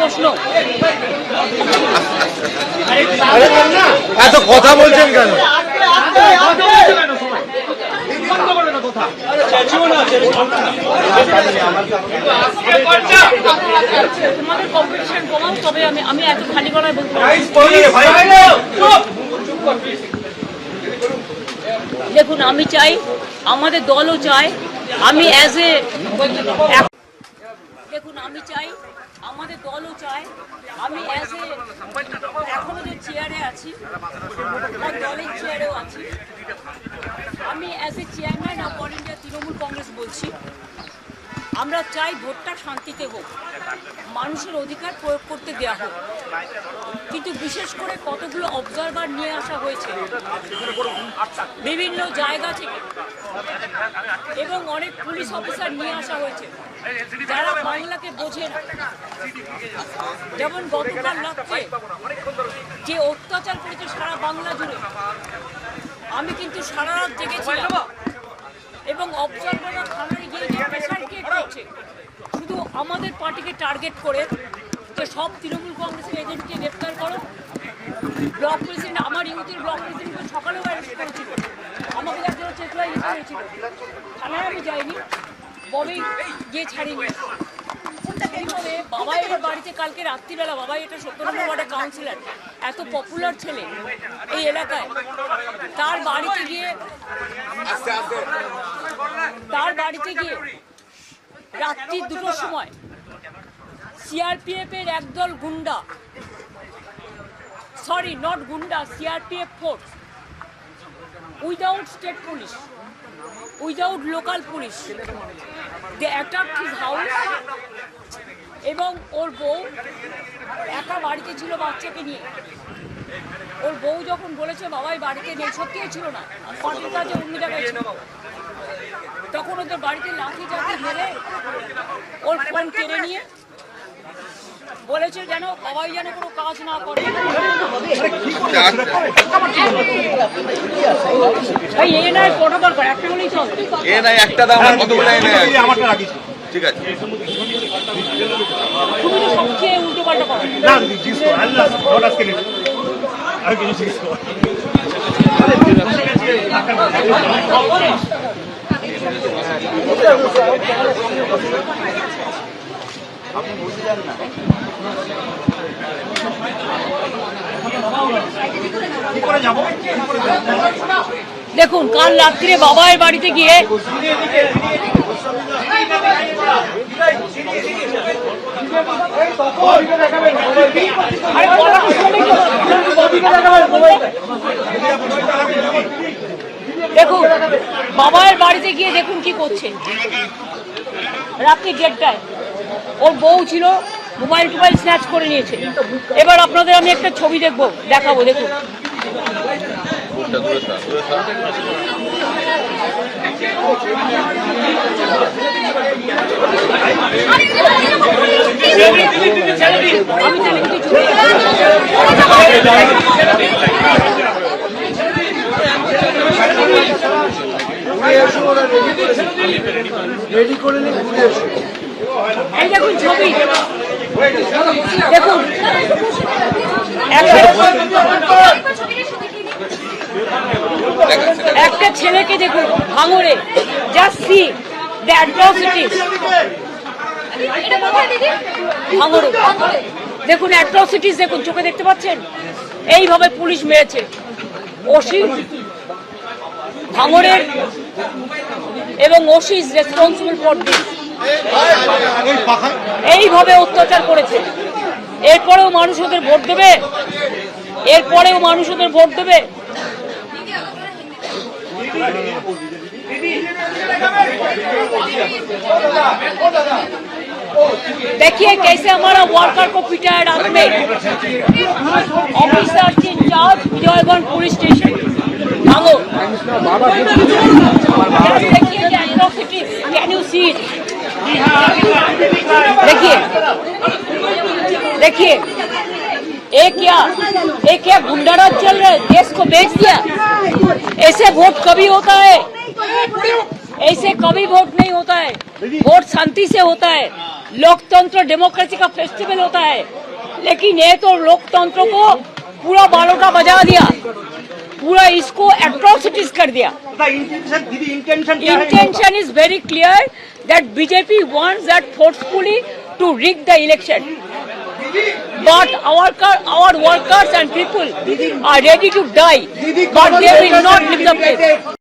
প্রশ্ন। এত কথা বলছেন কেন? তবে আমি এত খালি গলায় বলতে দেখুন, আমি চাই, আমাদের দলও চায়, আমি অ্যাজ এ দেখুন আমি চাই, আমাদের দলও চায়, আমি অ্যাজ এ এখনো যে চেয়ারে আছি, দলের চেয়ারেও আছি, আমি as a chairman of all India Trinamool Congress বলছি, আমরা চাই ভোটটা শান্তিতে হোক, মানুষের অধিকার প্রয়োগ করতে দেওয়া হোক। কিন্তু বিশেষ করে কতগুলো অবজারভার নিয়ে আসা হয়েছে বিভিন্ন জায়গা থেকে এবং অনেক পুলিশ অফিসার নিয়ে আসা হয়েছে যারা বাংলাকে বোঝে না। যেমন গতকাল রাত্রে যে অত্যাচার করেছে সারা বাংলা জুড়ে, আমি কিন্তু সারা রাত জেগেছিলাম এবং অবজারভাররা থানায় গিয়ে যে প্রেশার ক্রিয়েট করছে শুধু আমাদের পার্টিকে টার্গেট করে, যে সব তৃণমূল কংগ্রেসের এজেন্টকে গ্রেপ্তার করো। ব্লক প্রেসিডেন্ট, আমার ইউথের ব্লক প্রেসিডেন্টকে সকালেও অ্যারেস্ট করেছিল, আমাকে যার জন্য চেতলা ইয়ে হয়েছিল, থানায় আমি যাইনি, ববি গিয়ে ছাড়িনি। এইভাবে বাবাইয়ের বাড়িতে কালকে রাত্রিবেলা, বাবাই এটা 17 নম্বর ওয়ার্ডের কাউন্সিলর, এত পপুলার ছেলে এই এলাকায়, তার বাড়িতে গিয়ে রাত্রি 2টোর সময় সিআরপিএফ এর একদল গুন্ডা, সরি নট গুন্ডা, CRPF force, without state police, without local police, they attacked his house. এবং ওর বউ একা বাড়িতে ছিল বাচ্চাকে নিয়ে। ওর বউ যখন বলেছে বাবাই বাড়িতে নেই, সত্যিই ছিল না, পার্টির কাজে অন্য জায়গায় ছিল, তখন ওদের বাড়িতে লাঠি চাঠি মেরে ওর ফোন কেড়ে নিয়ে বলেছে যেন বাবাই যেন কোনো কাজ না করে। কটা দরকার? একটা হলেই চল। একটা দাম ঠিক আছে, তুমি তো সবচেয়ে উল্টো পাল্টা করো। দেখুন, কাল রাত্রে বাবার বাড়িতে গিয়ে দেখুন, বাবার বাড়িতে গিয়ে দেখুন কি করছে। রাত্রি 1:30টায় ওর বউ ছিল, মোবাইল টোবাইল স্ন্যাচ করে নিয়েছে। এবার আপনাদের আমি একটা ছবি দেখাবো, দেখুন। এই দেখুন ছবি, দেখুন একটা ছেলেকে দেখুন ভাঙড়ে, জাস্ট সি দ্য অ্যাট্রসিটিস। ভাঙড়ে দেখুন অ্যাট্রসিটিস, দেখুন চোখে দেখতে পাচ্ছেন, এইভাবে পুলিশ মেরেছে। ওসি ভাঙড়ের এবং OC is responsible for this, এইভাবে অত্যাচার করেছে। এরপরেও মানুষ ওদের ভোট দেবে, এরপরেও মানুষ ওদের ভোট দেবে। देखिए कैसे हमारा वर्कर को पिटा है रात में। Officer in charge Vijayganj police station भागो। देखिए atrocities, can you see it? देखिए देखिए ये क्या गुंडाराज चल रहा है, देश को बेच दिया। ऐसे वोट कभी होता है? ऐसे कभी वोट नहीं होता है। वोट शांति से होता है। लोकतंत्र डेमोक्रेसी का फेस्टिवल होता है, लेकिन ये तो लोकतंत्र को पूरा बालोटा बजा दिया, पूरा इसको एट्रोसिटीज कर दिया। Intention is very clear that BJP wants that forcefully to rig the election. But our workers and people are ready to die, but they will not leave the place.